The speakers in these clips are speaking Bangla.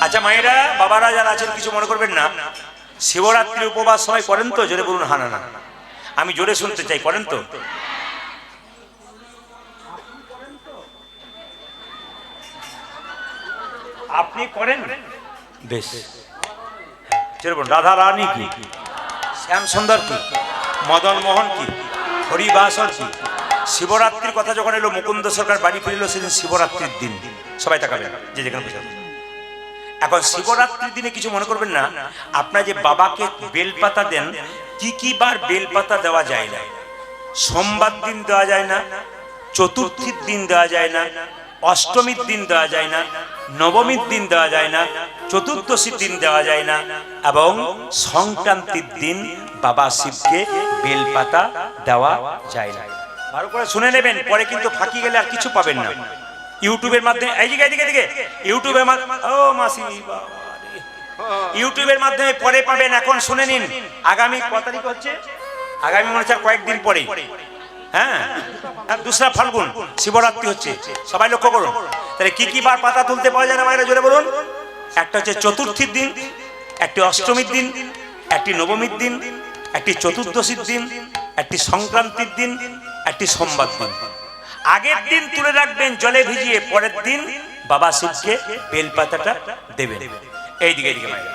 আচ্ছা মায়েরা বাবারা যারা আছেন কিছু মনে করবেন না, শিবরাত্রি উপবাস সবাই করেন তো? জোরে বলুন হ্যাঁ না না, আমি জোরে শুনতে চাই, করেন তো? আপনি করেন? বেশ, জোরে বলুন। রাধা রানী কি, শ্যাম সুন্দর কি, মদন মোহন কি, হরিবাসর কি। শিবরাত্রির কথা যখন এলো, মুকুন্দ সরকার বাড়ি ফিরল সেদিন শিবরাত্রির দিন। সবাই তাকাবেন যে যেখানে বসে। এখন শিবরাত্রির দিনে কিছু মনে করবেন না, আপনার যে বাবাকে বেলপাতা দেন, কি কি বার বেলপাতা দেওয়া যায় না? সোমবার দিন দেওয়া যায় না, চতুর্থীর দিন দেওয়া যায় না, অষ্টমীর দিন দেওয়া যায় না, নবমীর দিন দেওয়া যায় না, চতুর্দশীর দিন দেওয়া যায় না, এবং সংক্রান্তির দিন বাবা শিবকে বেলপাতা দেওয়া যায় না। ভালো করে শুনে নেবেন, পরে কিন্তু ফাঁকি গেলে আর কিছু পাবেন না। ইউটিউবের মাধ্যমে ইউটিউবের মাধ্যমে ইউটিউবের মাধ্যমে পরে পাবেন। এখন শুনে নিন, আগামী কত তারিখ হচ্ছে? আগামী মনে হচ্ছে কয়েকদিন পরে, হ্যাঁ 2রা ফাল্গুন শিবরাত্রি হচ্ছে। সবাই লক্ষ্য করুন। তাহলে কি কি বার পাতা তুলতে পাওয়া যায় না মায়েরা জোরে বলুন? একটা হচ্ছে চতুর্থীর দিন, একটি অষ্টমীর দিন, একটি নবমীর দিন, একটি চতুর্দশীর দিন, একটি সংক্রান্তির দিন, একটি সোমবার দিন। আগের দিন তুলে রাখবেন জলে ভিজিয়ে, পরের দিন বাবা শিবকে বেলপাতাটা দেবেন। এইদিকে এইদিকে মায়েরা,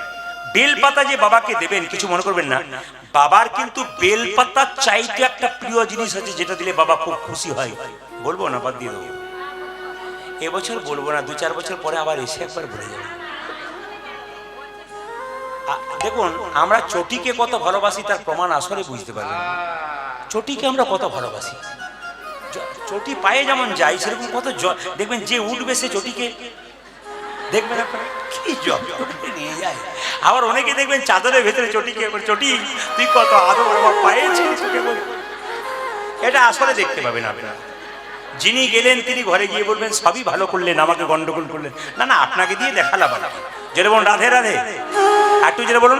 বেলপাতা যে বাবাকে দেবেন কিছু মনে করবেন না, বাবার কিন্তু বেলপাতা চাইতে একটা প্রিয় জিনিস আছে যেটা দিলে বাবা খুব খুশি হয়। বলবো না, বাদ দিয়ে দেবো। এবছর বলবো না, 2-4 বছর পরে আবার এসে একবার ভুলে যাবো। দেখুন, আমরা চটিকে কত ভালোবাসি তার প্রমাণ আসলে বুঝতে পারবেন। চটিকে আমরা কত ভালোবাসি, চটি পায়ে যেমন যাই সেরকম কত দেখবেন যে উঠবে সে চটিকে দেখবেন আপনারা কি নিয়ে যায়। আবার অনেকে দেখবেন চাদরের ভেতরে চটিকে, চটি তুই কত আদর আমার পায়ে ছিলিস, এটা আসলে দেখতে পাবেন আপনারা। যিনি গেলেন তিনি ঘরে গিয়ে বলবেন সবই ভালো করলেন, আমাকে গন্ডগোল করলেন না। না, আপনাকে দিয়ে দেখালাম। যেটা বলুন রাধে রাধে, একটু যেটা বলুন,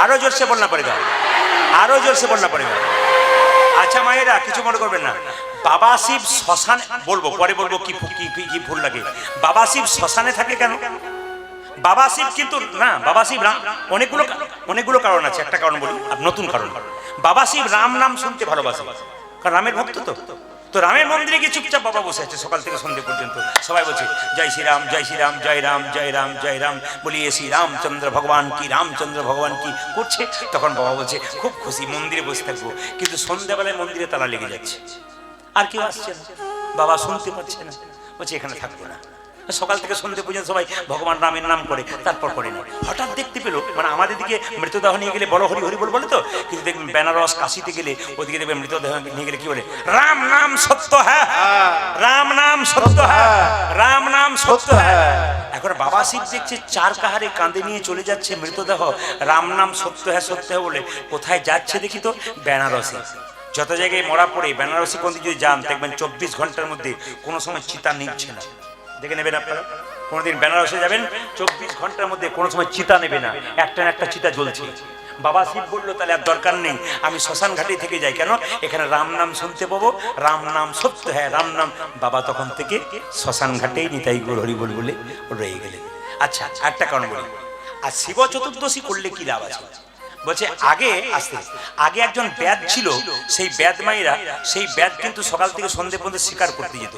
আরো জোরসে বলনা পড়ে দাও, আরো জোরসে বলনা পড়ে দাও। আচ্ছা মায়েরা কিছু মনে করবেন না, বাবা শিব শ্মশানে, বলবো পরে বলবো কি কি ভুল লাগে। বাবা শিব শ্মশানে থাকে কেন? বাবা শিব কিন্তু না, বাবা শিব অনেকগুলো কারণ আছে। একটা কারণ বলি, নতুন কারণ। বাবা শিব রাম নাম শুনতে ভালোবাসে, কারণ রামের ভক্ত তো রামের মন্দিরে গিয়ে চুপচাপ বাবা বসে আছে সকাল থেকে সন্ধ্যে পর্যন্ত। সবাই বলছে জয় শ্রীরাম, জয় শ্রীরাম, জয় রাম, জয় রাম, জয় রাম, বলিয়ে শ্রী রামচন্দ্র ভগবান কি, রামচন্দ্র ভগবান কি করছে। তখন বাবা বলছে খুব খুশি, মন্দিরে বসে থাকবো। কিন্তু সন্ধ্যাবেলায় মন্দিরে তালা লেগে যাচ্ছে, আর কেউ আসছে না, বাবা শুনতে পাচ্ছে না, বলছে এখানে থাকবো না। সকাল থেকে সন্ধ্যে পর্যন্ত সবাই ভগবান রামের নাম করে, তারপর করে না। হঠাৎ দেখতে পেলো, মানে আমাদের দিকে মৃতদেহ নিয়ে গেলে বলো হরি হরি বল বলে তো, কিন্তু দেখবেন বেনারস কাশিতে গেলে ওদিকে দেখবেন মৃতদেহ নিয়ে গেলে কি বলে, রাম নাম সত্য হ্যাঁ, রাম নাম সত্য হ্যাঁ, রাম নাম সত্য হ্যাঁ। এখন বাবা শিব দেখছে 4 কাহারে কাঁধে নিয়ে চলে যাচ্ছে মৃতদেহ, রাম নাম সত্য হ্যাঁ সত্য হ্যাঁ বলে। কোথায় যাচ্ছে দেখি তো, বেনারসে। যত জায়গায় মরা পড়ে বেনারসি কোন দিকে যদি যান দেখবেন 24 ঘন্টার মধ্যে কোনো সময় চিতা নিচ্ছে না। দেখে নেবেন আপনারা, কোনোদিন বেনারসে যাবেন 24 ঘন্টার মধ্যে কোনো সময় চিতা নেবে না, একটা না একটা চিতা জ্বলছে। বাবা শিব বললো তাহলে আর দরকার নেই, আমি শ্মশান ঘাটে থেকে যাই, কেন এখানে রাম নাম শুনতে পাবো, রাম নাম সত্য হ্যাঁ, রাম নাম। বাবা তখন থেকে শ্মশান ঘাটেই নিতাই গৌর হরি বল বলে রয়ে গেলেন। আচ্ছা একটা কারণ বলি, আর শিব চতুর্দশী করলে কি লাভ আছে? বলছে আগে একজন ব্যাদ ছিল, সেই ব্যাদ মাইরা সেই ব্যাদ কিন্তু সকাল থেকে সন্ধ্যে পর্যন্ত শিকার করতে যেত।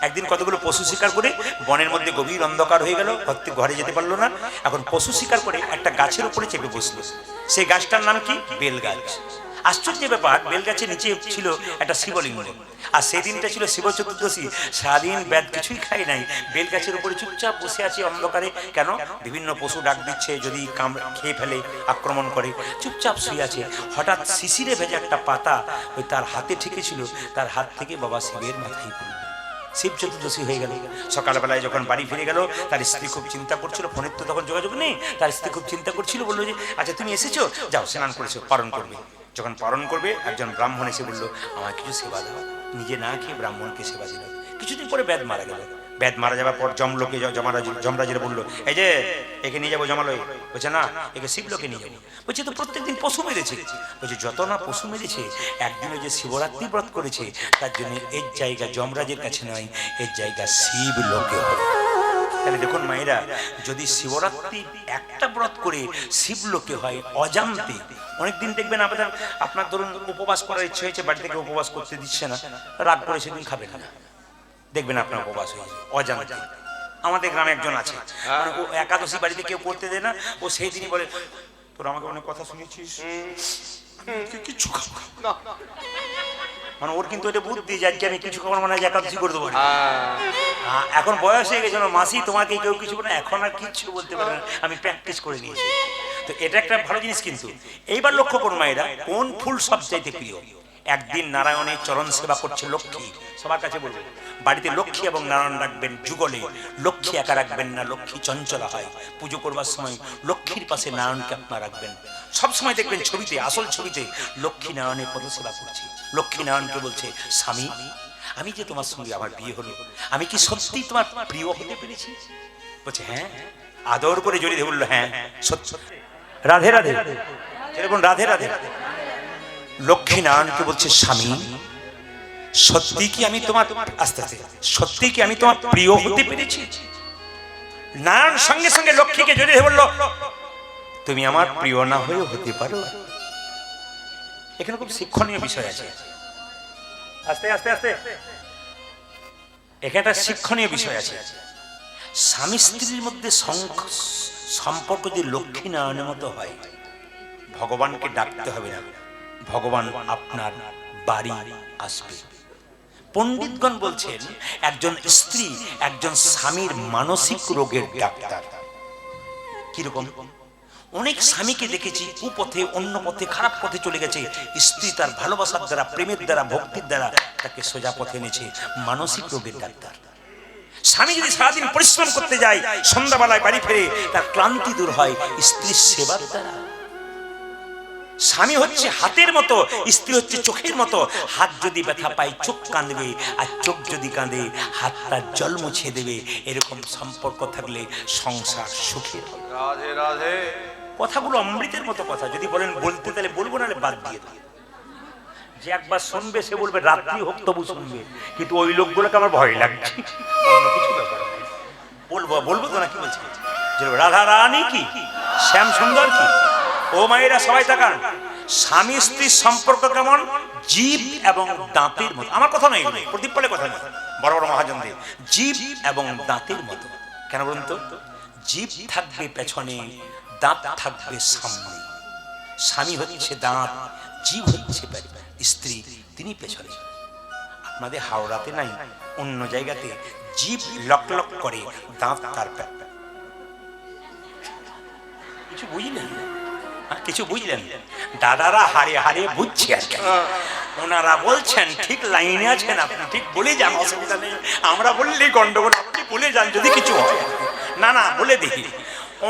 একদিন কতগুলো পশু শিকার করে বনের মধ্যে গভীর অন্ধকার হয়ে গেল, ঘরে যেতে পারলো না। এখন পশু শিকার করে একটা গাছের উপরে চেপে বসলো। সেই গাছটার নাম কি? বেল গাছ। আশ্চর্য ব্যাপার, বেল গাছের নিচে ছিল একটা শিবলিঙ্গ। আর সেই দিনটা ছিল শিব চতুর্দশী। সারাদিন ব্যাদ কিছুই খায় নাই, বেল গাছের উপরে চুপচাপ বসে আছে অন্ধকারে। কেন? বিভিন্ন পশু ডাক দিচ্ছে, যদি খেয়ে ফেলে আক্রমণ করে, চুপচাপ শুয়ে আছে। হঠাৎ শিশিরে ভেজা একটা পাতা ওই তার হাতে ঠেকেছিল, তার হাত থেকে বাবা শিবের মাথায় পড়ল। শিব চতুর্দশী হয়ে গেল। সকালবেলায় যখন বাড়ি ফিরে গেল, তার স্ত্রী খুব চিন্তা করছিল, ফোনের তো তখন যোগাযোগ নেই। তার স্ত্রী খুব চিন্তা করছিল, বললো যে আচ্ছা তুমি এসেছো, যাও স্নান করেছো, পালন করবে। যখন পালন করবে একজন ব্রাহ্মণ এসে বললো আমার কিছু সেবা দাও। নিজে না খেয়ে ব্রাহ্মণকে সেবা দিল। কিছুদিন পরে ব্যাদ মারা গেল। ব্যাদ মারা যাওয়ার পর যমলোকে যমরাজের বললো এই যে একে নিয়ে যাবো যমালয়। বলছে না, একে শিবলোকে নিয়ে যাবো। বলছে তো প্রত্যেকদিন পশু মেরেছে। বলছে যত না পশু মেরেছে, একদিনে যে শিবরাত্রি ব্রত করেছে, তার জন্য এর জায়গা যমরাজের কাছে নয়, এর জায়গা শিবলোকে হবে। তাহলে দেখুন মায়েরা, যদি শিবরাত্রি একটা ব্রত করে শিবলোকে হয় অজান্তে, অনেকদিন দেখবেন আপনার ধরুন উপবাস করার ইচ্ছে হয়েছে, বাড়ি থেকে উপবাস করতে দিচ্ছে না, রাত করে সেদিন খাবেন না, দেখবেন আপনার উপবাস হয়েছে অজান্তে। আমাদের গ্রামে একজন আছে, মানে ও একাদশী বাড়িতে কেউ করতে দেয় না, ও সেই দিনই বলে তোর আমাকে অনেক কথা শুনেছিস, কিছু খাবো না, মানে ওর কিন্তু এটা বুদ্ধি যে আজকে আমি কিছু খাবার মানে একাদশী করে দেবো। এখন বয়স হয়ে গেছে, মাসি তোমাকে কেউ কিছু বলে, এখন আর কিচ্ছু বলতে পারে না, আমি প্র্যাকটিস করে নিয়েছি। তো এটা একটা ভালো জিনিস। কিন্তু এইবার লক্ষ্য করুন মায়েরা, কোন ফুল সবচাইতে প্রিয়? একদিন নারায়ণের চরণ সেবা করছে লক্ষ্মী, সবার কাছে বলবো বাড়িতে লক্ষ্মী এবং নারায়ণ রাখবেন যুগলে। লক্ষ্মী একা রাখবেন না, লক্ষ্মী চঞ্চলা হয়। পুজো করবার সময় লক্ষ্মীর পাশে নারায়ণকে আপনার রাখবেন। সবসময় দেখবেন ছবিতে, আসল ছবিতে লক্ষ্মী নারায়ণের পদ সেবা করছে। লক্ষ্মী নারায়ণকে বলছে, স্বামী আমি যে তোমার সঙ্গে আমার বিয়ে হলো, আমি কি সত্যি তোমার প্রিয় হতে পেরেছি? বলছে হ্যাঁ। আদর করে জড়িয়ে বললো হ্যাঁ সত্যি। রাধে রাধে, এরকম রাধে রাধে। লক্ষ্মী নারায়ণকে বলছে, স্বামী সত্যি কি আমি তোমার, আস্তে আস্তে, সত্যি কি আমি তোমার প্রিয় হতে পেরেছি? নারায়ণ সঙ্গে সঙ্গে লক্ষ্মীকে জড়িয়ে বলল, তুমি আমার প্রিয় না হয়েও হতে পারো। এখানে খুব শিক্ষণীয় বিষয় আছে। আস্তে আস্তে আস্তে, এখানে একটা শিক্ষণীয় বিষয় আছে। স্বামী স্ত্রীর মধ্যে সম্পর্ক যদি লক্ষ্মী নারায়ণের মতো হয়, ভগবানকে ডাকতে হবে না, ভগবান আপনার বাড়ি আসবে। পণ্ডিতগণ বলছেন, একজন স্ত্রী একজন স্বামীর মানসিক রোগের ডাক্তার। কিরকম? অনেক স্বামীকে দেখেছি কুপথে, অন্য পথে, খারাপ পথে চলে গেছে, স্ত্রী তার ভালোবাসার দ্বারা, প্রেমের দ্বারা, ভক্তির দ্বারা তাকে সোজা পথে এনেছে। মানসিক রোগের ডাক্তার। স্বামী যদি সারাদিন পরিশ্রম করতে যায়, সন্ধ্যাবেলায় বাড়ি ফেরে, তার ক্লান্তি দূর হয় স্ত্রীর সেবার দ্বারা। স্বামী হচ্ছে হাতের মতো, স্ত্রী হচ্ছে চোখের মতো। হাত যদি ব্যথা পায় চোখ কাঁদবে, আর চোখ যদি কাঁদে হাত তার জল মুছে দেবে। এরকম সম্পর্ক থাকলে সংসার সুখের হবে। রাধে রাধে। কথাগুলো অমৃতের মতো কথা, যদি বলেন বলতে তাহলে বলবো, না বাদ দিয়ে দেবো। যে একবার শুনবে সে বলবে রাত্রি হোক তবু শুনবে, কিন্তু ওই লোকগুলোকে আমার ভয় লাগছে। অন্য কিছু ব্যাপার বলবো, বলবো তো না, কি বলছি? রাধা রানী কি, শ্যাম সুন্দর কি? ও মায়েরা সবাই তাকান, স্বামী স্ত্রীর সম্পর্ক কেমন? জীব এবং দাঁতের মতো। আমার কথা নয়, প্রদীপ পালের কথা নয়, বড় বড় মহাজনদের। জীব এবং দাঁতের মতো। কেন বলুন তো? জীব থাকবে পেছনে, দাঁত থাকবে সামনে। স্বামী হচ্ছে দাঁত, জীব হচ্ছে স্ত্রী, তিনি পেছনে। আপনাদের হাওড়াতে নাই, অন্য জায়গাতে জীব লক লক করে, দাঁত তার কিছু বুঝলেন? কিছু বুঝলেন? দাদারা হারে হারে বুঝছে আর কি। ওনারা বলছেন ঠিক লাইনে আছেন, আপনি ঠিক বলে যান, অসুবিধা নেই। আমরা বললেই গন্ডগোল, আপনি বলে যান যদি কিছু হয়। না না, বলে দেখি।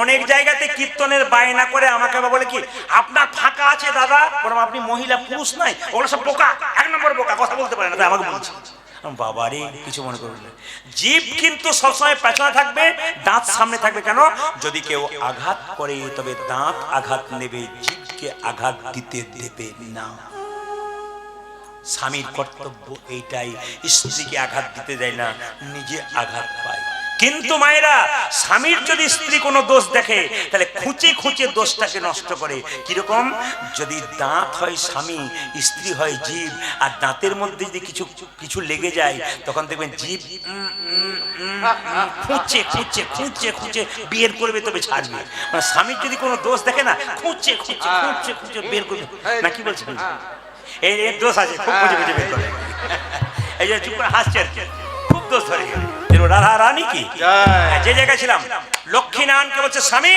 অনেক জায়গাতে কীর্তনের বায়না করে আমাকে বলে কি, আপনার ফাঁকা আছে দাদা? বললাম আপনি মহিলা পুরুষ নাই, ওগুলো সব বোকা, এক নম্বর বোকা, কথা বলতে পারে না, তাই আমাকে বলছে। বাবারে, কিছু মনে করবেন না। জীব কিন্তু সবসময় পেছনে থাকবে, দাঁত সামনে থাকবে। কেন? যদি কেউ আঘাত করে তবে দাঁত আঘাত নেবে, জীবকে আঘাত দিতে দেবে না। স্বামীর কর্তব্য এইটাই, স্ত্রীকে আঘাত দিতে দেয় না, নিজে আঘাত পায়। কিন্তু মায়েরা, স্বামীর যদি স্ত্রী কোনো দোষ দেখে তাহলে খুঁচে খুঁচে দোষটাকে নষ্ট করে। কিরকম? যদি দাঁত হয় স্বামী, স্ত্রী হয় জীব, আর দাঁতের মধ্যে যদি কিছু কিছু লেগে যায়, তখন দেখবেন জীব খুঁচে খুঁচে খুঁচে খুঁচে বের করবে, তবে ছাড়বে। মানে স্বামীর যদি কোনো দোষ দেখে না, খুঁচে খুঁচে খুঁচে খুঁচে বের করবে না। কি বলছেন? এই দোষ আছে, খুব খুঁজে খুঁজে বের করে। এই যে চুপ করে হাসছে আর কি, খুব দোষ ধরে গেল। রাধা রানী কি, যে জায়গায় ছিলাম, লক্ষ্মী নারায়ণকে বলছে, স্বামী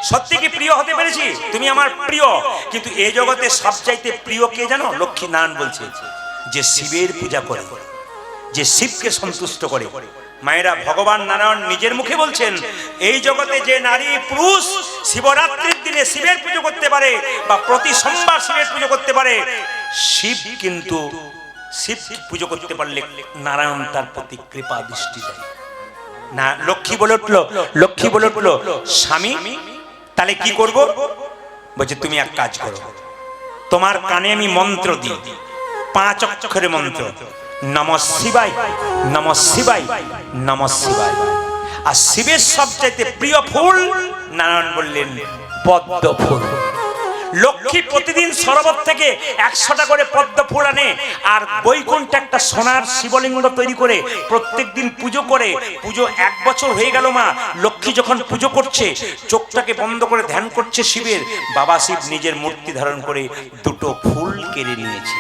সত্যি কি প্রিয় হতে পেরেছি? তুমি আমার প্রিয়। কিন্তু এই জগতে সবচাইতে প্রিয় কে জানো? লক্ষ্মী নারায়ণ বলছে, যে শিবের পূজা করে, যে শিবকে সন্তুষ্ট করে। মায়েরা, ভগবান নারায়ণ নিজের মুখে বলছেন, এই জগতে যে নারী পুরুষ শিবরাত্রির দিনে শিবের পুজো করতে পারে, বা প্রতি সোমবার শিবের পুজো করতে পারে, শিব কিন্তু শিব পুজো করতে পারলে নারায়ণ তার প্রতি কৃপা দৃষ্টি দেয় না। লক্ষ্মী বলে উঠলো, লক্ষ্মী বলে উঠলো, স্বামী তাহলে কি করব? বলছে, তুমি এক কাজ করো, তোমার কানে আমি মন্ত্র দিই, 5 অক্ষরের মন্ত্র, নমঃ শিবায়, নমঃ শিবায়, নমঃ শিবায়। আর শিবের সবচাইতে প্রিয় ফুল নারায়ণ বললেন পদ্ম ফুল। লক্ষ্মী প্রতিদিন সরোবর থেকে 100টা করে পদ্ম ফুল আনে, আর বৈকুণ্ঠে একটা সোনার শিবলিঙ্গ তৈরি করে প্রত্যেকদিন পুজো করে। পুজো 1 বছর হয়ে গেল। মা লক্ষ্মী যখন পুজো করছে, চোখটাকে বন্ধ করে ধ্যান করছে শিবের, বাবা শিব নিজের মূর্তি ধারণ করে 2টো ফুল কেড়ে নিয়েছে।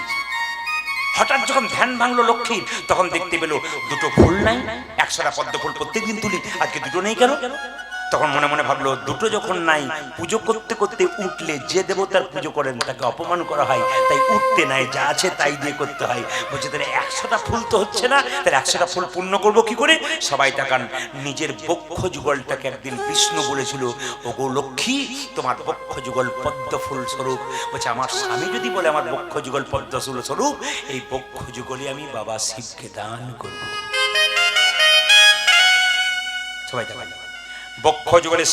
হঠাৎ যখন ধ্যান ভাঙলো লক্ষ্মীর, তখন দেখতে পেল 2টো ফুল নাই। 100টা পদ্ম ফুল প্রত্যেকদিন তুলি, আজকে 2টো নেই কেন? তখন মনে মনে ভাবলো, 2টো যখন নাই, পুজো করতে করতে উঠলে যে দেবতার পুজো করেন তাকে অপমান করা হয়, তাই উঠতে নাই, যা আছে তাই দিয়ে করতে হয়। বলছে তাহলে 100টা ফুল তো হচ্ছে না, তাহলে 100টা ফুল পূর্ণ করবো কি করে? সবাই তাকান। নিজের বক্ষ যুগলটাকে একদিন বিষ্ণু বলেছিল, ওগো লক্ষ্মী, তোমার বক্ষ যুগল পদ্ম ফুল স্বরূপ। বলছে আমার স্বামী যদি বলে আমার বক্ষ যুগল পদ্ম ফুল স্বরূপ, এই বক্ষ যুগলই আমি বাবা শিবকে দান করব। সবাই তাকান। বক্ষ যুগলে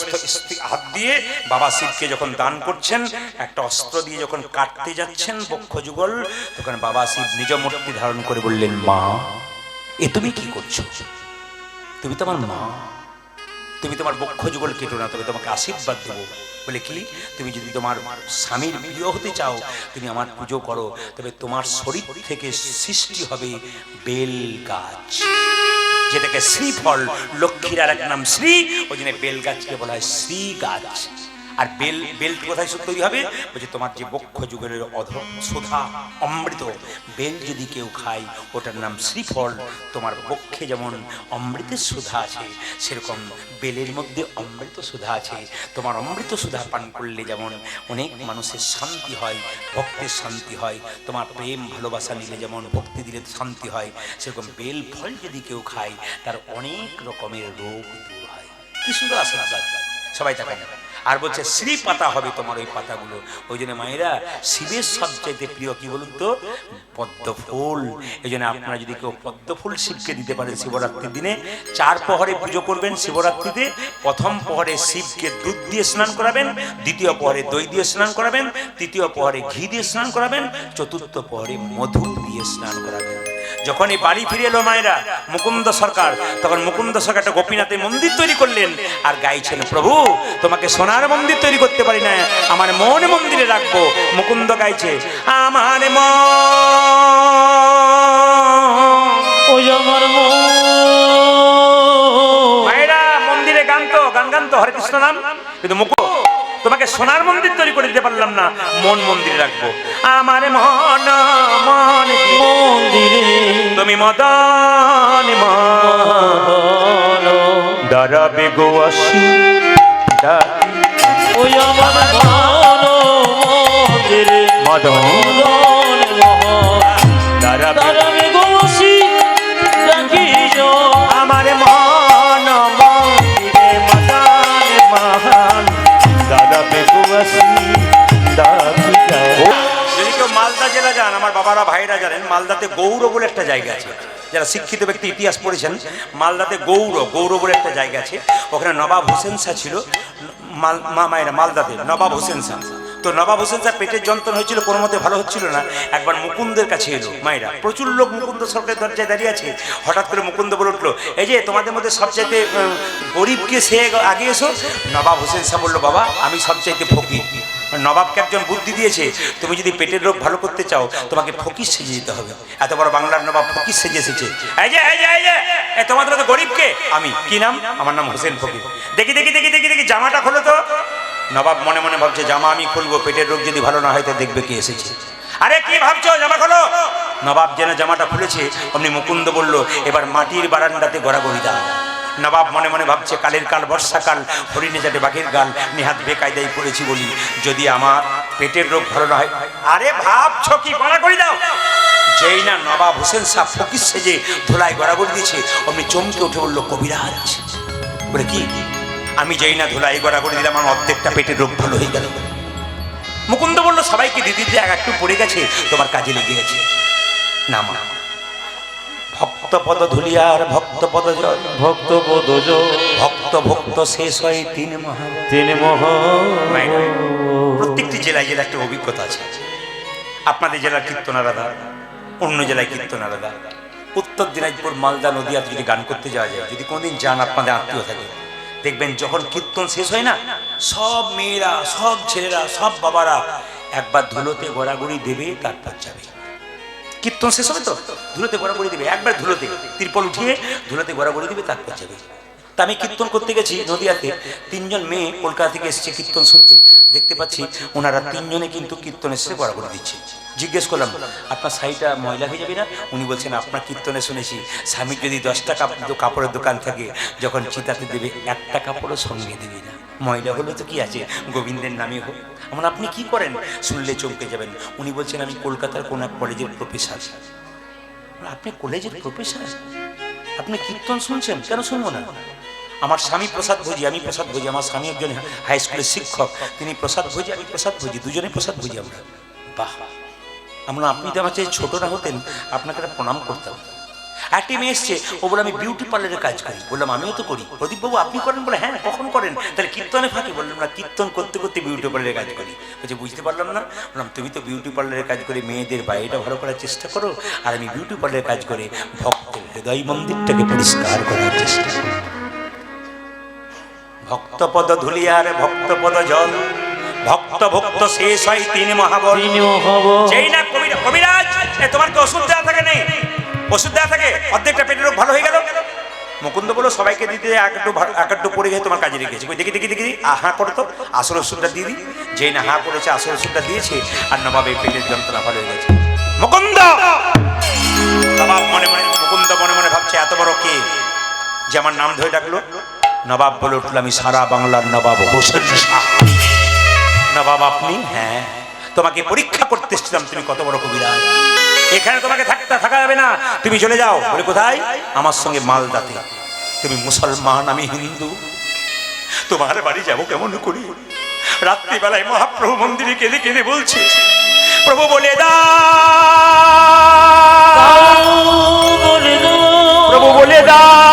হাত দিয়ে বাবা শিবকে যখন দান করছেন, একটা অস্ত্র দিয়ে যখন কাটতে যাচ্ছেন বক্ষ যুগল, তখন বাবা শিব নিজ মূর্তি ধারণ করে বললেন, মা এ তুমি কি করছো? তুমি তো আমার মা, তুমি তোমার বক্ষ যুগল কেটো না, তবে তোমাকে আশীর্বাদ দেবো। বলে কি? তুমি যদি তোমার স্বামীর প্রিয় হতে চাও, তুমি আমার পুজো করো, তবে তোমার শরীর থেকে সৃষ্টি হবে বেল গাছ, যেটাকে শ্রীফল। লক্ষ্মীর আর এক নাম শ্রী, ওই জন্য বেল গাছকে বলা হয় শ্রী গাছ। আর বেল কোথায় তৈরি হবে? বলছে তোমার যে বক্ষ যুগলের সুধা অমৃত, বেল যদি কেউ খায় ওটার নাম শ্রীফল। তোমার বক্ষে যেমন অমৃতের সুধা আছে, সেরকম বেলের মধ্যে অমৃত সুধা আছে। তোমার অমৃত সুধা পান করলে যেমন অনেক মানুষের শান্তি হয়, ভক্তের শান্তি হয়। তোমার প্রেম ভালোবাসা নিলে যেমন ভক্তি দিলে শান্তি হয়, সেরকম বেল ফল যদি কেউ খায় তার অনেক রকমের রোগ দূর হয়। কি সুন্দর আশীর্বাদ। সবাই তাকান। আর বলছে শ্রী পাতা হবে তোমার ওই পাতাগুলো। ওই জন্য মায়েরা, শিবের সবচাইতে প্রিয় কি বলুন তো? পদ্ম ফুল। এই জন্য আপনারা যদি কেউ পদ্ম ফুল শিবকে দিতে পারেন, শিবরাত্রির দিনে 4 প্রহরে পুজো করবেন। শিবরাত্রিতে প্রথম প্রহরে শিবকে দুধ দিয়ে স্নান করাবেন, দ্বিতীয় প্রহরে দই দিয়ে স্নান করাবেন, তৃতীয় প্রহরে ঘি দিয়ে স্নান করাবেন, চতুর্থ প্রহরে মধু দিয়ে স্নান করাবেন। যখন এই বাড়ি ফিরে এলো মায়েরা মুকুন্দ সরকার, তখন মুকুন্দ সরকারটা গোপীনাথের মন্দির তৈরি করলেন আর গাইছেন, প্রভু তোমাকে সোনার মন্দির তৈরি করতে পারি না, আমার মন মন্দিরে রাখবো। মুকুন্দ গাইছে, আমার মন, মায়েরা মন্দিরে গান গান হরে কৃষ্ণ নাম, কিন্তু মুকুন্দ তোমাকে সোনার মন্দির তৈরি করে দিতে পারলাম না, মন মন্দিরে রাখবো। আমার মন মন্দিরে তুমি মদন দাঁড়াবে গো আসি, ওই আমার মন মন্দিরে মদন দাঁড়াবে গো আসি, আমার মন মন্দিরে মদন মহান দাঁড়াবে গো আসি। যদি কেউ মালদা জেলা যান, আমার বাবারা ভাইরা জানেন, মালদাতে গৌর বলে একটা জায়গা আছে। যারা শিক্ষিত ব্যক্তি ইতিহাস পড়েছেন, মালদাতে গৌর বলে একটা জায়গা আছে। ওখানে নবাব হোসেন শাহ ছিল। মায়েরা মালদাতে নবাব হোসেন শাহ। তো নবাব হোসেন শাহ পেটের যন্ত্রণা হয়েছিল, কোনো মতে ভালো হচ্ছিল না। একবার মুকুন্দের কাছে এলো। মায়েরা প্রচুর লোক মুকুন্দ সরকারের দরজায় দাঁড়িয়ে আছে। হঠাৎ করে মুকুন্দ বলে উঠলো, এই যে তোমাদের মধ্যে সবচাইতে গরিবকে সে আগে এসো। নবাব হোসেন শাহ বললো, বাবা আমি সবচাইতে ফকির। নবাবকে একজন বুদ্ধি দিয়েছে, তুমি যদি পেটের রোগ ভালো করতে চাও তোমাকে ফকির সেজে যেতে হবে। এত বড় বাংলার নবাব ফকির সেজে এসেছে। এই যে তোমাদের তো গরিবকে, আমি কি নাম? আমার নাম হোসেন ফকির। দেখি দেখি দেখি দেখি দেখি জামাটা খোলো তো। নবাব মনে মনে ভাবছে, জামা আমি খুলবো, পেটের রোগ যদি ভালো না হয় তো দেখবে কে এসেছে। আরে কি ভাবছো, জামা খোলো। নবাব যেন জামাটা খুলেছে, অমনি মুকুন্দ বলল, এবার মাটির বারান্দাতে গড়াগড়ি দাও। নবাব মনে মনে ভাবছে, কালের কাল বর্ষাকাল, হরিণে যাতে বাঘের গাল, নেহাত বেকায়দায় পড়েছি বলি, যদি আমার পেটের রোগ ভালো না হয়। আরে ভাবছো কি, গড়াগড়ি দাও। যেই না নবাব হোসেন শাহ ফকির সেজে ধোলায় গড়াগড়ি দিয়েছে, অমনি চমকে উঠে বললো, কবিরাজ। বলে কি? আমি যেই না ধোলাই গড়াগড়ি দিলাম, আমার অর্ধেকটা পেটের রোগ ভালো হয়ে গেল। মুকুন্দ বলল, সবাইকে দিদি একটু পড়ে গেছে, তোমার কাজে লেগে গেছে। না মা, ভক্ত পদ ধুলিয়ার ভক্ত পদ জল, ভক্ত পদ জল, ভক্ত ভক্ত শেষ হয় তিন মহা। প্রত্যেকটি জেলায় জেলায় একটা অভিজ্ঞতা আছে। আপনাদের জেলার কীর্তন আলাদা, অন্য জেলায় কীর্তন আলাদা। উত্তর দিনাজপুর, মালদা, নদীয়াতে যদি গান করতে যাওয়া যায়, যদি কোনোদিন যান আপনাদের আত্মীয় থাকে, দেখবেন যখন কীর্তন শেষ হয় না, সব মেয়েরা, সব ছেলেরা, সব বাবারা একবার ধুলোতে গড়াগড়ি দেবে, তারপর যাবে। কীর্তন শেষ হবে তো ধুলোতে গড়াগড়ি দেবে, একবার ধুলোতে তিরপল উঠিয়ে ধুলোতে গড়াগড়ি দেবে, তারপর যাবে। তা আমি কীর্তন করতে গেছি নদীয়াতে, 3 জন মেয়ে কলকাতা থেকে এসেছে কীর্তন শুনতে। দেখতে পাচ্ছি ওনারা 3 জনে কিন্তু কীর্তন এসে গড়াগড়ি দিচ্ছে। জিজ্ঞেস করলাম, আপনার শাড়িটা ময়লা হয়ে যাবে না? উনি বলছেন, আপনার কীর্তনে শুনেছি স্বামীর যদি 10টা কাপড়ের দোকান থাকে, যখন চিতাতে দেবে 1টা কাপড়ও সঙ্গে দেবে না, ময়লা হলে তো কি আছে, গোবিন্দের নামে হোক। এমন আপনি কি করেন? শুনলে চমকে যাবেন। উনি বলছেন, আমি কলকাতার কোন এক কলেজের প্রফেসর। আপনি কলেজের প্রফেসর, আপনি কীর্তন শুনছেন? কেন শুনবো না? আমার স্বামী প্রসাদ ভোজি, আমি প্রসাদ ভোজি। আমার স্বামী একজন হাই স্কুলের শিক্ষক, তিনি প্রসাদ ভোজি, আমি প্রসাদ ভোজি, দুজনে প্রসাদ ভোজি আমরা। বাহ, আমরা, আপনি তো আমার চেয়ে ছোট না হতেন, আপনাকে একটা প্রণাম করতাম। একটি মেয়ে এসছে, ও বলে আমি বিউটি পার্লারের কাজ করি। বললাম আমিও তো করি। প্রদীপবাবু আপনি করেন? বলে হ্যাঁ। কখন করেন? তাহলে কীর্তনে ফাঁকি? বললাম না, কীর্তন করতে করতে বিউটি পার্লারের কাজ করি। বলছে বুঝতে পারলাম না। বললাম তুমি তো বিউটি পার্লারের কাজ করে মেয়েদের বাইরেটা ভালো করার চেষ্টা করো, আর আমি বিউটি পার্লারের কাজ করে ভক্তের হৃদয় মন্দিরটাকে পরিষ্কার করার চেষ্টা করি। ভক্তপদ ধুলিয়ার ভক্তপদ জল, ভক্ত ভক্ত শেষ হয় 3 মহাবল। যেই না কবিরাজ, তোমার কি ওষুধ দেওয়া থাকে? নেই ওষুধ দেওয়া থাকে, অর্ধেকটা পেটের রোগ ভালো হয়ে গেল। মুকুন্দ বলো সবাইকে দিতে একটু পড়ে গিয়ে তোমার কাজে রেখেছি। দেখি দেখি দেখি হা করো তো, আসল ওষুধটা দিয়ে দিই। যেই না হা করেছে, আসল ওষুধটা দিয়েছে, আর নবাবের পেটের যন্ত্রণা ভালো হয়ে গেছে। মুকুন্দ, নবাব মনে মনে, মুকুন্দ মনে মনে ভাবছে এত বড় কে যে আমার নাম ধরে ডাকলো। নবাব বলে উঠল, আমি সারা বাংলার নবাব হোসেন শাহ। নবাব আপনি? হ্যাঁ, তোমাকে পরীক্ষা করতে এসেছিলাম, তুমি কত বড় কবিরাজ। এখানে তোমাকে থাকা যাবে না, তুমি চলে যাও। বলে কোথায়? আমার সঙ্গে মালদাতে। তুমি মুসলমান, আমি হিন্দু, তোমার বাড়ি যাবো কেমন করি? রাত্রিবেলায় মহাপ্রভু মন্দিরে কেঁদে কেঁদে বলছে, প্রভু বলে দাও, প্রভু বলে দাও,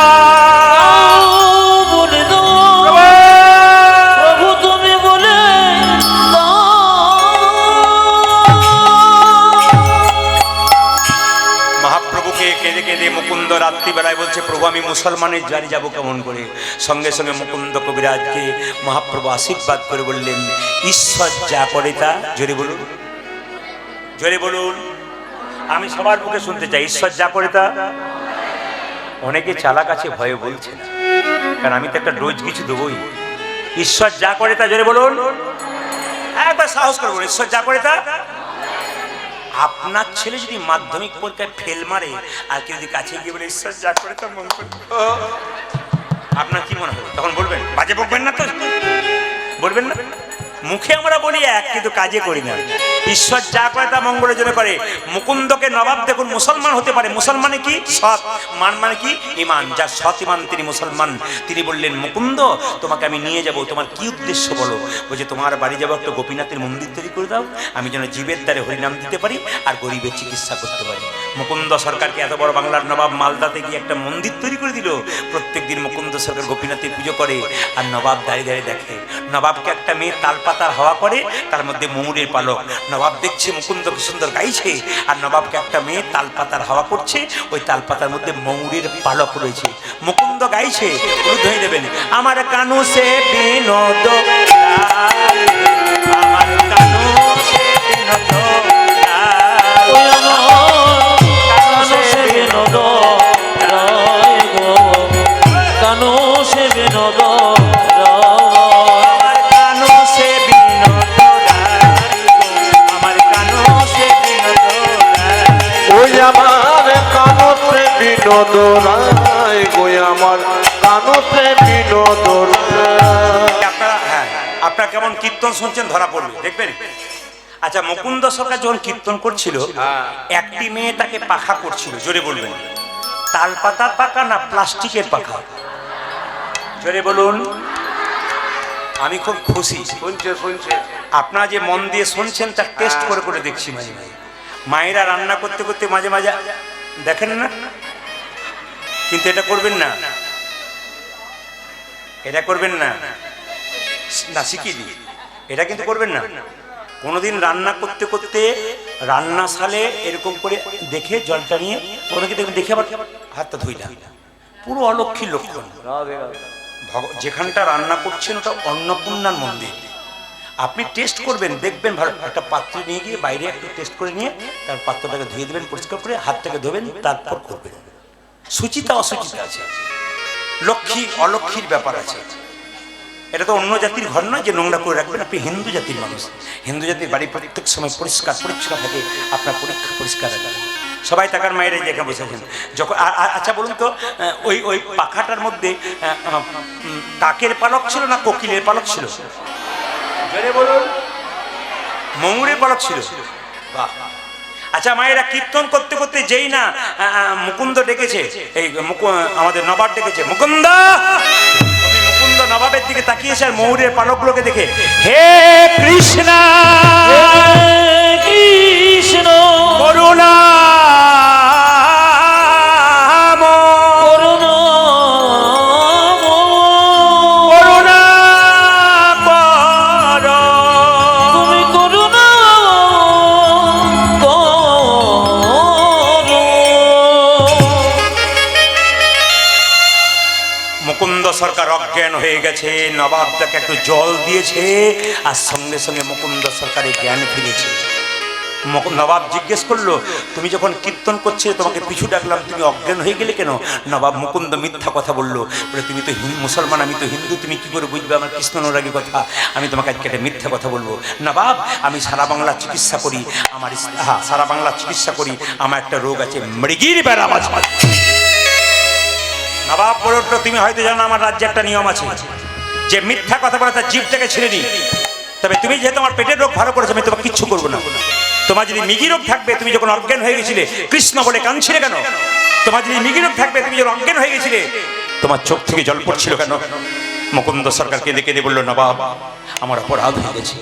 মুকুন্দ রাত্রিবেলায় বলছে, প্রভু আমি মুসলমানের জানি যাবো কেমন করে? সঙ্গে সঙ্গে মুকুন্দ কবিরাজকে মহাপ্রভু আশীর্বাদ করে বললেন, ঈশ্বর যা করে তা। জোরে বলুন, জোরে বলুন, আমি সবার মুখে শুনতে চাই, ঈশ্বর যা করে তা। অনেকে চালাক আছে, ভয়ে বলছে না, কারণ আমি তো একটা ডোজ কিছু দেবই। ঈশ্বর যা করে তা, জোরে বলুন, একবার সাহস করে বলুন, ঈশ্বর যা করে তা। আপনার ছেলে যদি মাধ্যমিক পরীক্ষায় ফেল মারে, আর কেউ যদি কাছে গিয়ে বলে ঈশ্বর যা করে তা মন করে, আপনার কি মনে হয়? তখন বলবেন, বাজে বকবেন না তো? বলবেন না? মুখে আমরা বলি এক, কিন্তু কাজে করি না। ঈশ্বর যা করে তা মঙ্গলের জন্য করে। মুকুন্দকে নবাব দেখুন মুসলমান হতে পারে, মুসলমানে কি সৎ, মান মানে কি ইমান, যার সৎ ইমান তিনি মুসলমান। তিনি বললেন, মুকুন্দ তোমাকে আমি নিয়ে যাব, তোমার কি উদ্দেশ্য বলো? বলছে তোমার বাড়ি যাবো, একটা গোপীনাথের মন্দির তৈরি করে দাও, আমি যেন জীবের দ্বারে হরিনাম দিতে পারি আর গরিবের চিকিৎসা করতে পারি। মুকুন্দ সরকারকে এত বড় বাংলার নবাব মালদাতে গিয়ে একটা মন্দির তৈরি করে দিল। প্রত্যেক দিন মুকুন্দ সরকার গোপীনাথের পুজো করে, আর নবাব দাঁড়িয়ে দাঁড়িয়ে দেখে। নবাবকে একটা মেয়ে তালপাতার হাওয়া করে, তার মধ্যে ময়ূরের পালক। নবাব দেখছে মুকুন্দ কি সুন্দর গাইছে, আর নবাবকে একটা মেয়ে তালপাতার হাওয়া করছে, ওই তালপাতার মধ্যে ময়ূরের পালক রয়েছে। মুকুন্দ গাইছে, হয়ে দেবেন, আমার কানু সে বিনোদ, আমার কানু সে বিনোদ, কানু সে বিনোদ, কানু সে বিনোদ, আমার কানতে বিনোদ রায় গো, আমার কানতে বিনোদ রায়। আপনারা কেমন কীর্তন শুনছেন ধরা পড়বে, দেখবেন। আচ্ছা, মুকুন্দ সরকার যখন কীর্তন করছিল, একটি মেয়ে তাকে পাখা করছিল। জোরে বলবেন, তালপাতার পাখা না প্লাস্টিকের পাখা? জোরে বলুন। আমি খুব খুশি, শুনছে আপনারা যে মন দিয়ে শুনছেন, তার টেস্ট করে করে দেখছি। মাঝে মাঝে মায়েরা রান্না করতে করতে মাঝে মাঝে দেখেন না, কিন্তু এটা করবেন না, এটা করবেন না, না শিখিয়ে দিই, এটা কিন্তু করবেন না। কোনোদিন রান্না করতে করতে রান্না সালে এরকম করে দেখে জলটা নিয়ে ওনাকে দেখে আবার হাতটা ধুই না, পুরো অলক্ষী লক্ষণ। যেখানটা রান্না করছেন ওটা অন্নপূর্ণার মন্দির, আপনি টেস্ট করবেন, দেখবেন ভালো। একটা পাত্র নিয়ে গিয়ে বাইরে একটু টেস্ট করে নিয়ে তার পাত্রটাকে ধুয়ে দেবেন, পরিষ্কার করে হাতটাকে ধোবেন, তারপর করবেন। সুচিতা অসুচিতা আছে, লক্ষ্মী অলক্ষীর ব্যাপার আছে। এটা তো অন্য জাতির ঘর নয় যে নোংরা করে রাখবেন। আপনি হিন্দু জাতির মানুষ, হিন্দু জাতির বাড়ি প্রত্যেক সময় পরিষ্কার পরিচ্ছন্ন থাকে, আপনার পরীক্ষা পরিষ্কার রাখবেন। সবাই টাকার মায়ের যেখানে বসেছেন যখন। আচ্ছা বলুন তো, ওই ওই পাখাটার মধ্যে কাকের পালক ছিল না কোকিলের পালক ছিল? জোরে বলুন। ময়ূরের পালক ছিল। বাহ। আচ্ছা মায়েরা কীর্তন করতে করতে যেই না মুকুন্দ ডেকেছে, এই আমাদের নবাব ডেকেছে, মুকুন্দ। মুকুন্দ নবাবের দিকে তাকিয়েছে আর ময়ূরের পালকগুলোকে দেখে, হে কৃষ্ণ কৃষ্ণ করুণা সরকার অজ্ঞান হয়ে গেছে। নবাব তাকে একটু জল দিয়েছে আর সঙ্গে সঙ্গে মুকুন্দ সরকারের জ্ঞান ফিরেছে। নবাব জিজ্ঞেস করলো, তুমি যখন কীর্তন করছে তোমাকে পিছু ডাকলাম, তুমি অজ্ঞান হয়ে গেলে কেন? নবাব মুকুন্দ মিথ্যা কথা বললো, বলে তুমি তো মুসলমান, আমি তো হিন্দু, তুমি কি করে বুঝবে আমার কৃষ্ণ অনুরাগী কথা? আমি তোমাকে আজকে একটা মিথ্যা কথা বলবো। নবাব, আমি সারা বাংলা চিকিৎসা করি, আমার সারা বাংলা চিকিৎসা করি, আমার একটা রোগ আছে, মৃগীর বেড়া মাছ। নবাব বলে উঠলো, তুমি হয়তো জানো আমার রাজ্যে একটা নিয়ম আছে, যে মিথ্যা কথা বলে তার জিভটাকে ছেড়ে দিই। তবে তুমি যেহেতু আমার পেটের রোগ ভালো করেছো, আমি তোমাকে কিচ্ছু করবো না। তোমার যদি মৃগী রোগ থাকবে, তুমি যখন অজ্ঞান হয়ে গেছিলে কৃষ্ণ বলে কাঁদছিলে কেন? তোমার যদি মৃগী রোগ থাকবে, তুমি যখন অজ্ঞান হয়ে গেছিলে তোমার চোখ থেকে জল পড়ছিল কেন? মুকুন্দ সরকার কেঁদে কেঁদে বললো, নবাব আমার অপরাধ হয়ে গেছে।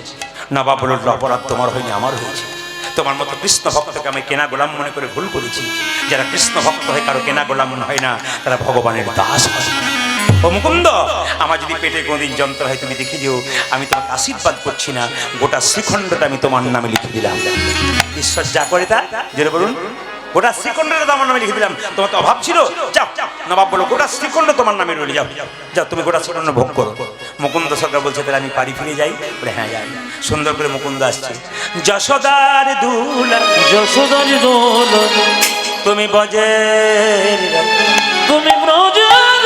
নবাব বলল, অপরাধ তোমার হয়নি, আমার হয়েছে। তোমার মতো কৃষ্ণ ভক্তকে আমি কেনা গোলাম মনে করে ভুল করেছি। যারা কৃষ্ণ ভক্ত হয় কারো কেনা গোলাম হয় না, তারা ভগবানের দাস হয়। ও মুকুন্দ, আমার যদি পেটে কোনোদিন যন্ত্র হয় তুমি দেখে যেও, আমি তোমাকে আশীর্বাদ করছি না, গোটা শ্রীখণ্ডটা আমি তোমার নামে লিখে দিলাম। ঈশ্বর যা করে তা, যেটা বলুন, গোটা শ্রীখণ্ডটা আমার নামে লিখে দিলাম। তোমার তো অভাব ছিল, যাও। নবাব বলো, গোটা শ্রীখণ্ড তোমার নামে রইলে, যাও যাও, তুমি গোটা শ্রীখণ্ড ভোগ করো। মুকুন্দ সরকার বলছে, তাহলে আমি বাড়ি ফিরে যাই? বলে হ্যাঁ যাই। সুন্দর করে মুকুন্দ আসছে, যশোদার দুলা যশোদার দোলা, তুমি বজের তুমি ব্রজের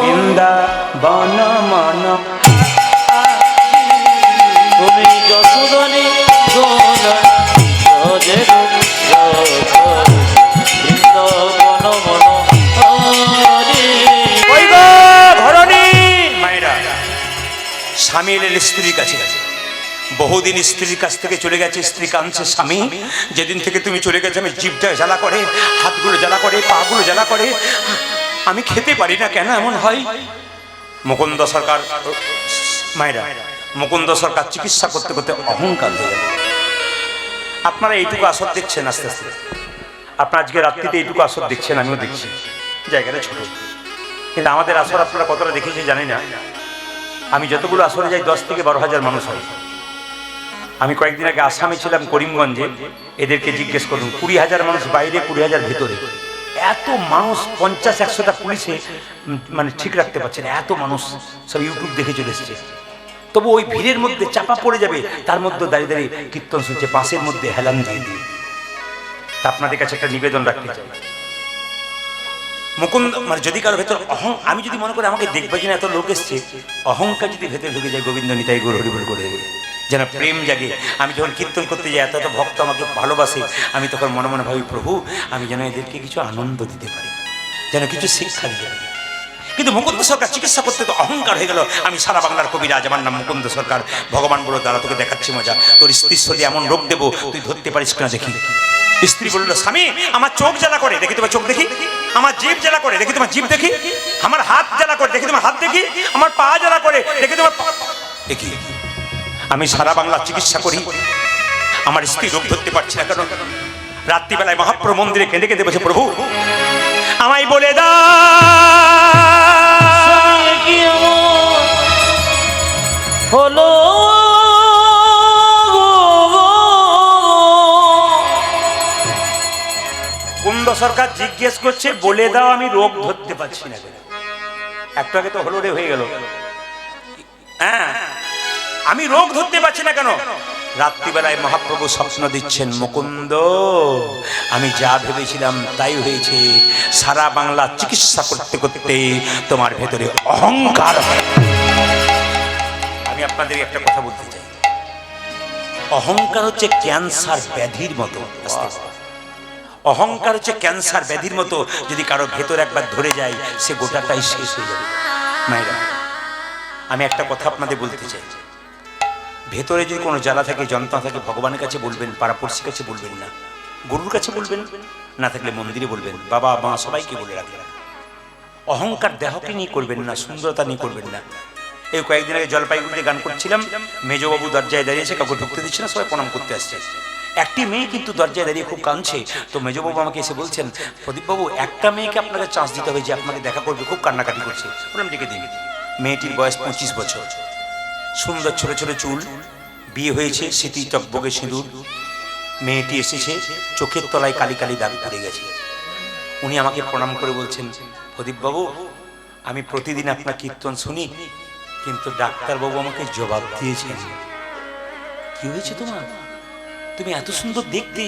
বৃন্দাবন মন, তুমি যশোদানি দোলা ব্রজের বৃন্দাবন মন। মায়েরা, স্বামী এলেন স্ত্রীর কাছে, বহুদিন স্ত্রীর কাছ থেকে চলে গেছে, স্ত্রী কাঁদছে, স্বামী যেদিন থেকে তুমি চলে গেছে আমি জিভটা জ্বালা করে, হাতগুলো জ্বালা করে, পাগুলো জ্বালা করে, আমি খেতে পারি না, কেন এমন হয়? মুকুন্দ সরকার, মায়েরা, মুকুন্দ সরকার চিকিৎসা করতে করতে অহংকার হয়ে গেল। আপনারা এইটুকু আসর দেখছেন, আস্তে আস্তে আপনার আজকে রাত্রিতে এইটুকু আসর দেখছেন, আমিও দেখছি, জায়গাটা ছোট, কিন্তু আমাদের আসর আপনারা কতটা দেখেছি জানি না। আমি যতগুলো আসরে যাই 10 থেকে 12,000 মানুষ হয়। আমি কয়েকদিন আগে আসামে ছিলাম, করিমগঞ্জে, এদেরকে জিজ্ঞেস করুন, 20,000 মানুষ বাইরে, 20,000 ভেতরে। এত মানুষ, 50-100টা পুলিশে মানে ঠিক রাখতে পারছে না, এত মানুষ সব ইউটিউব দেখে চলে এসছে। তবু ওই ভিড়ের মধ্যে চাপা পড়ে যাবে, তার মধ্যে দাঁড়িয়ে দাঁড়িয়ে কীর্তন শুনছে, পাশের মধ্যে হেলান দিয়ে দিয়ে। তা আপনাদের কাছে একটা নিবেদন রাখতে চাই, মুকুন্দ মানে যদি কারো ভেতর আমি যদি মনে করি আমাকে দেখবে যেন এত লোক এসছে, অহংকার যদি ভেতরে ঢুকে যায়, গোবিন্দ নিতাই গৌর হরিবল করে দেবে, যেন প্রেম জাগে। আমি যখন কীর্তন করতে যাই, এত এত ভক্ত আমাকে ভালোবাসে, আমি তখন মনে মনে ভাবি, প্রভু আমি যেন এদেরকে কিছু আনন্দ দিতে পারি, যেন কিছু শিক্ষা দিতে পারি। কিন্তু মুকুন্দ সরকার চিকিৎসা করতে তো অহংকার হয়ে গেল, আমি সারা বাংলার কবিরাজ, আমার নাম মুকুন্দ সরকার, ভগবান বলো দাঁড়া তোকে দেখাচ্ছি মজা, তোর স্ত্রীর শরীরে এমন রোগ দেবো তুই ধরতে পারিস কিনা দেখি। স্ত্রী বলল, স্বামী আমার চোখ জ্বালা করে, দেখি তোমার চোখ দেখি, আমার জিভ জ্বালা করে, দেখি তোমার জিভ দেখি, আমার হাত জ্বালা করে, দেখি তোমার হাত দেখি, আমার পা জ্বালা করে, দেখি তোমার দেখি। আমি সারা বাংলা চিকিৎসা করি, আমার স্ত্রী রোগ ধরতে পারছি না কেন? রাত্রিবেলায় মহাপ্রভু মন্দিরে কেঁদে কেঁদে বসে, প্রভু আমায় বলে দা হলো সরকার জিজ্ঞেস করছে, বলে দাও আমি রোগ ধরতে পারছি না কেন। একটু আগে তো হলো রে হয়ে গেল। হ্যাঁ, আমি রোগ ধরতে পারছি না কেন? রাত্রিবেলায় মহাপ্রভু স্বপ্ন দিচ্ছেন, মুকুন্দ আমি যা ভেবেছিলাম তাই হয়েছে। সারা বাংলা চিকিৎসা করতে করতে তোমার ভেতরে অহংকার হয়। আমি আপনাদের একটা কথা বলতে চাই, অহংকার হচ্ছে ক্যান্সার ব্যাধির মতো। অহংকার হচ্ছে ক্যান্সার ব্যাধির মতো, যদি কারো ভেতর একবার ধরে যায় সে গোটাটাই শেষ হয়ে যাবে। মায়েরা, আমি একটা কথা আপনাদের বলতে চাই, ভেতরে যদি কোনো জ্বালা থাকে, যন্ত্রণা থাকে, ভগবানের কাছে বলবেন, পাড়াপড়শির কাছে বলবেন না, গুরুর কাছে বলবেন, না থাকলে মন্দিরে বলবেন, বাবা মা সবাইকে বলে রাখবেন। অহংকার দেহকে নিয়ে করবেন না, সুন্দরতা নিয়ে করবেন না। এই কয়েকদিন আগে জলপাইগুড়িতে গান করছিলাম, মেজবাবু দরজায় দাঁড়িয়েছে, কাউকে ঢুকতে দিচ্ছে না, সবাই প্রণাম করতে আসছে। একটি মেয়ে কিন্তু দরজায় দাঁড়িয়ে খুব কাঁদছে। তো মেজবাবু আমাকে এসে বলছেন, প্রদীপবাবু একটা মেয়েকে আপনাকে চান্স দিতে হবে যে আপনাকে দেখা করবে, খুব কান্নাকাটি করছে, বললাম ডেকে দিন। মেয়েটির বয়স 25 বছর, সুন্দর ছোট ছোট চুল, বিয়ে হয়েছে, স্মৃতি টকবগে সিঁদুর। মেয়েটি এসেছে, চোখের তলায় কালি কালি দাগ পড়ে গেছে। উনি আমাকে প্রণাম করে বলছেন, প্রদীপবাবু আমি প্রতিদিন আপনার কীর্তন শুনি, কিন্তু ডাক্তারবাবু আমাকে জবাব দিয়েছেন। কি হয়েছে তোমার? তুমি এত সুন্দর দেখতে,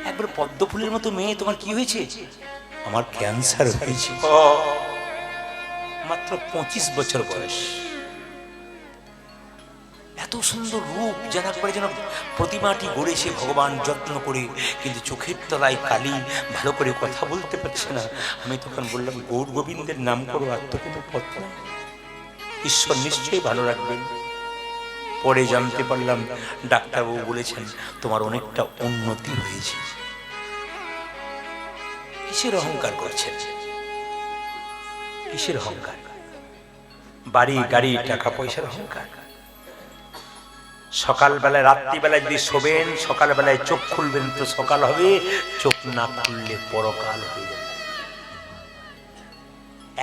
একবার পদ্ম ফুলের মতো মেয়ে, তোমার কি হয়েছে? আমার ক্যান্সার হয়েছে। মাত্র 25 বছর বয়স, এত সুন্দর রূপ, যেন একবারে যেন প্রতিমাটি গড়েছে ভগবান যত্ন করে, কিন্তু চোখের তলায় কালি, ভালো করে কথা বলতে পারছে না। আমি তখন বললাম, গৌর গোবিন্দের নাম করো, আর তো কোনো পথ নাই, ঈশ্বর নিশ্চয়ই ভালো রাখবেন। পরে জানতে পারলাম ডাক্তারবাবু বলেছেন তোমার অনেকটা উন্নতি হয়েছে। কিসের অহংকার করছেন? কিসের অহংকার? বাড়ি গাড়ি টাকা পয়সার অহংকার। সকালবেলায় রাত্রিবেলায় যদি শোবেন, সকালবেলায় চোখ খুলবেন তো সকাল হবে, চোখ না খুললে পরকাল হয়ে যাবে।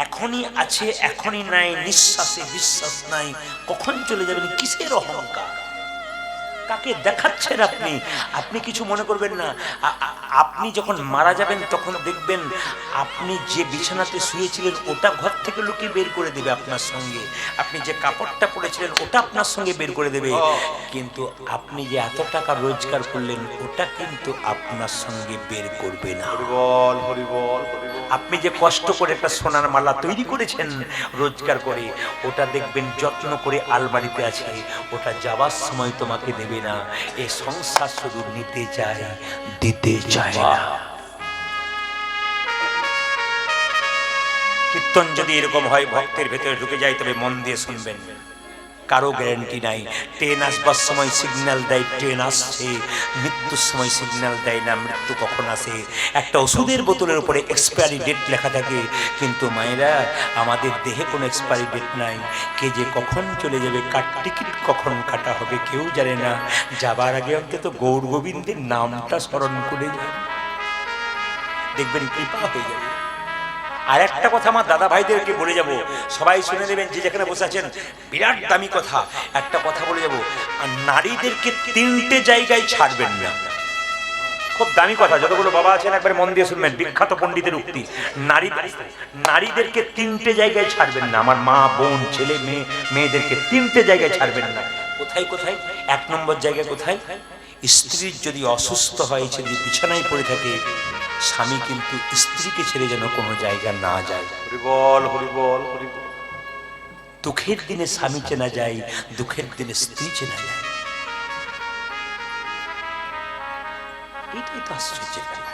এখনই আছে এখনই নাই, নিঃশ্বাসে বিশ্বাস নাই, কখন চলে যাবেন। কিসের অহংকার? কাকে দেখাচ্ছেন আপনি? আপনি কিছু মনে করবেন না। আপনি যখন মারা যাবেন তখন দেখবেন আপনি যে বিছানাতে শুয়েছিলেন ওটা ঘর থেকে লুকিয়ে বের করে দেবে আপনার সঙ্গে। আপনি যে কাপড়টা পরেছিলেন ওটা আপনার সঙ্গে বের করে দেবে, কিন্তু আপনি যে এত টাকা রোজগার করলেন ওটা কিন্তু আপনার সঙ্গে বের করবে না। হরিবল হরিবল হরিবল। আপনি যে কষ্ট করে একটা সোনার মালা তৈরি করেছেন রোজগার করে, ওটা দেখবেন যত্ন করে আলমারিতে আছে, ওটা যাবার সময় তোমাকে দেবে না। এই সংসার শুধু নিতে চায়, দিতে চায় না। কীর্তন যদি এরকম হয়, ভক্তের ভেতরে ঢুকে যায়, তবে মন দিয়ে শুনবেন। কারো গ্যারান্টি নাই। ট্রেন আসবার সময় সিগন্যাল দেয় ট্রেন আসছে, মৃত্যুর সময় সিগন্যাল দেয় না মৃত্যু কখন আসে। একটা ওষুধের বোতলের উপরে এক্সপায়ারি ডেট লেখা থাকে, কিন্তু মায়েরা আমাদের দেহে কোনো এক্সপায়ারি ডেট নাই। কে যে কখন চলে যাবে, কার টিকিট কখন কাটা হবে কেউ জানে না। যাবার আগে অন্তত গৌর গোবিন্দের নামটা স্মরণ করে যান, দেখবেন কৃপা হয়ে যাবে। আর একটা কথা আমার দাদা ভাইদেরকে বলে যাব, সবাই শুনে নেবেন যে যেখানে বসে আছেন, বিরাট দামি কথা। একটা কথা বলে যাব, নারীদেরকে 3টে জায়গায় ছাড়বেন না। খুব দামি কথা, যতগুলো বাবা আছেন একবার মন দিয়ে শুনবেন, বিখ্যাত পণ্ডিতের উক্তি। নারীদেরকে 3টে জায়গায় ছাড়বেন না। আমার মা বোন ছেলে মেয়েদেরকে 3টে জায়গায় ছাড়বেন না। কোথায় কোথায়? 1 নম্বর জায়গা কোথায়? স্ত্রীর যদি অসুস্থ হয়, যদি বিছানায় পড়ে থাকে, স্বামী কিন্তু স্ত্রীকে ছেড়ে যেন কোনো জায়গা না যায়। হরিবল হরিবল হরিবল। দুঃখের দিনে স্বামী চেনা যায়, দুঃখের দিনে স্ত্রী চেনা যায়। এটাই তো আশ্চর্যের ব্যাপার।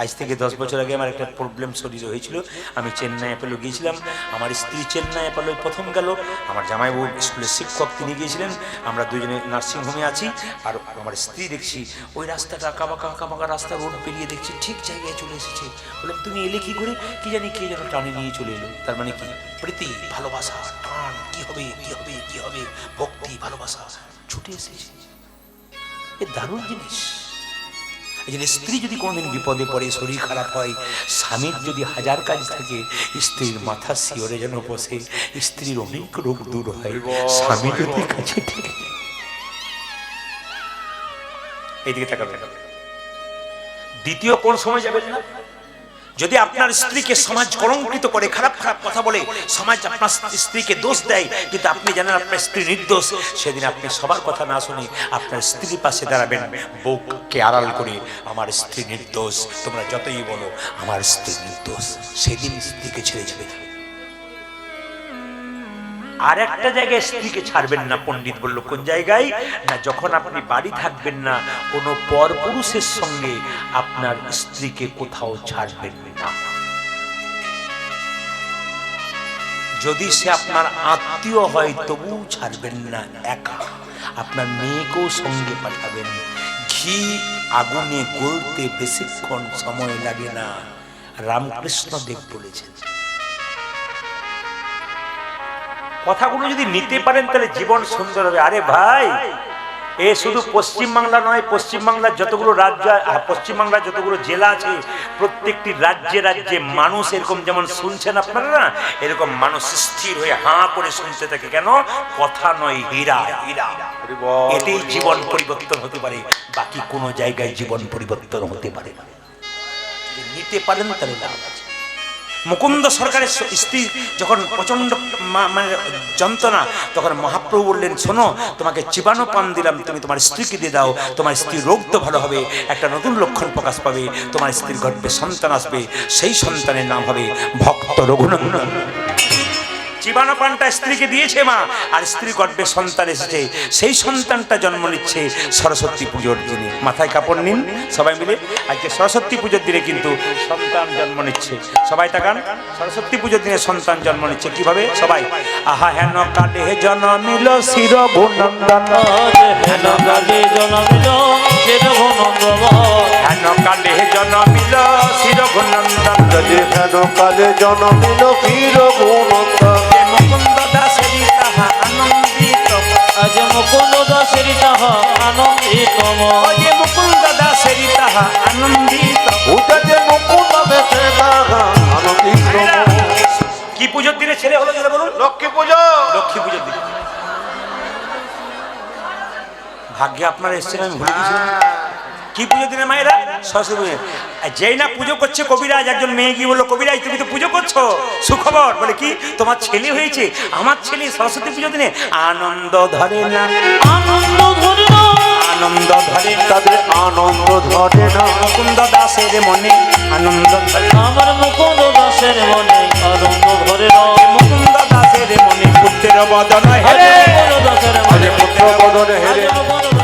আজ থেকে 10 বছর আগে আমার একটা প্রবলেম শরীরে হয়েছিল। আমি চেন্নাই অ্যাপেলো গিয়েছিলাম, আমার স্ত্রী চেন্নাই অ্যাপেলো প্রথম গেল, আমার জামাইবাবু স্কুলের শিক্ষক তিনি গিয়েছিলেন, আমরা দুজনে নার্সিংহোমে আছি। আর আমার স্ত্রী দেখছি ওই রাস্তাটা আঁকাবাঁকা রাস্তা, রোড পেরিয়ে দেখছি ঠিক জায়গায় চলে এসেছে। বললাম তুমি এলে কি করে? কি জানি কে যেন টানে নিয়ে চলে এলো। তার মানে কি? প্রীতি, ভালোবাসা, টান, কি হবে কি হবে কি হবে, ভক্তি, ভালোবাসা ছুটে এসেছে। এ দারুণ জিনিস। স্ত্রী যদি কোনোদিন বিপদে পড়ে, শরীর খারাপ হয়, স্বামীর যদি 1000 কাজ থাকে, স্ত্রীর মাথা শিওরে যেন বসে, স্ত্রীর অনেক রোগ দূর হয় স্বামী যদি কাছে থাকে। এইদিকে তাকাবেন, দ্বিতীয় কোন সময় যাবেন না? যদি আপনার স্ত্রীকে সমাজ কলঙ্কিত করে, খারাপ খারাপ কথা বলে, সমাজ আপনার স্ত্রীকে দোষ দেয়, কিন্তু আপনি জানেন আপনার স্ত্রী নির্দোষ, সেদিন আপনি সবার কথা না শুনে আপনার স্ত্রীর পাশে দাঁড়াবেন, বউকে আড়াল করে, আমার স্ত্রী নির্দোষ, তোমরা যতই বলো আমার স্ত্রী নির্দোষ, সেদিন স্ত্রীকে ছেড়ে যাবে। আর একটা জায়গায় স্ত্রীকে ছাড়বেন না, পণ্ডিত বলল কোন জায়গায় না, যখন আপনি বাড়ি থাকবেন না, কোনো পরপুরুষের সঙ্গে আপনার স্ত্রীকে কোথাও ছাড়বেন না। যদি সে আপনার আত্মীয় হয় তবুও ছাড়বেন না একা, আপনার মেয়েকেও সঙ্গে পাঠাবেন। ঘি আগুনে গলতে বেশিক্ষণ সময় লাগে না, রামকৃষ্ণ দেব বলেছেন। কথাগুলো যদি নিতে পারেন তাহলে জীবন সুন্দর হবে। আরে ভাই, এ শুধু পশ্চিমবাংলা নয়, পশ্চিমবাংলার যতগুলো রাজ্য, পশ্চিমবাংলার যতগুলো জেলা আছে, প্রত্যেকটি রাজ্যে রাজ্যে মানুষ এরকম যেমন শুনছেন আপনারা না, এরকম মানুষ স্থির হয়ে হাঁ করে শুনতে থাকে। কেন? কথা নয়, হীরা, হীরা। হরি বল। এতেই জীবন পরিবর্তন হতে পারে, বাকি কোনো জায়গায় জীবন পরিবর্তন হতে পারে না। যদি নিতে পারেন তাহলে লাভ আছে। মুকুন্দ সরকারের স্ত্রী যখন প্রচন্ড মানে যন্ত্রণা, তখন মহাপ্রভু বললেন, শোনো, তোমাকে চিবানো পান দিলাম, তুমি তোমার স্ত্রীকে দিয়ে দাও, তোমার স্ত্রীর রোগ তো ভালো হবে, একটা নতুন লক্ষণ প্রকাশ পাবে, তোমার স্ত্রীর গর্ভে সন্তান আসবে, সেই সন্তানের নাম হবে ভক্ত রঘুনন্দন। চিবানো পানটা স্ত্রীকে দিয়েছে মা, আর স্ত্রী গর্ভে সন্তান এসেছে, সেই সন্তানটা জন্ম নিচ্ছে সরস্বতী পুজোর দিনে। মাথায় কাপড় নিন সবাই মিলে, আজকে সরস্বতী পুজোর দিনে কিন্তু সন্তান জন্ম নিচ্ছে। সবাই তাকান, সরস্বতী পুজোর দিনে সন্তান জন্ম নিচ্ছে কিভাবে? সবাই আহা হেন কালে জনমিল শির গুণন্দন, হেন কালে জনমিল শির গুণন্দন, হেন কালে জনমিল শির গুণন্দন, হেন কালে জনমিল শির গুণন্দন, মুকুন্দ দাসেরি তাহা আনন্দিত, আজ মুকুন্দ দাসের তাহা আনন্দিত, যে মুকুন্দ দাসেরি তাহা আনন্দিত। উঠেছে মুকুন্দ দেশে তাহা আনন্দিত। কি পুজোর দিনে ছেলে হলো যেটা বলুন? লক্ষ্মী পুজো। লক্ষ্মী পুজোর দিনে। ভাগ্যে আপনারা এসেছেন, আমি ভুলে গেছিলাম। কি পুজোর দিনে মায়েরা? সরস্বতী পুজো। যেই না পুজো করছে কবিরাজ, একজন মেয়ে কি বললো, কবিরাজ তুমি তো পুজো করছো, সুখবর। বলে কি? তোমার ছেলে হয়েছে। আমার ছেলে সরস্বতী পুজোর দিনে আনন্দ ধরে না, আনন্দ ধরে না, আনন্দ ধরে না, তাদের আনন্দ ধরে না। মুকুন্দ দাসের মনে আনন্দ ধরে, আমার মুকুন্দ দাসের মনে আনন্দ ধরে না, মুকুন্দ দাসের মনে পুত্রের বদন হেরে, মুকুন্দ দাসের মনে পুত্র বদনে হেরে, আজ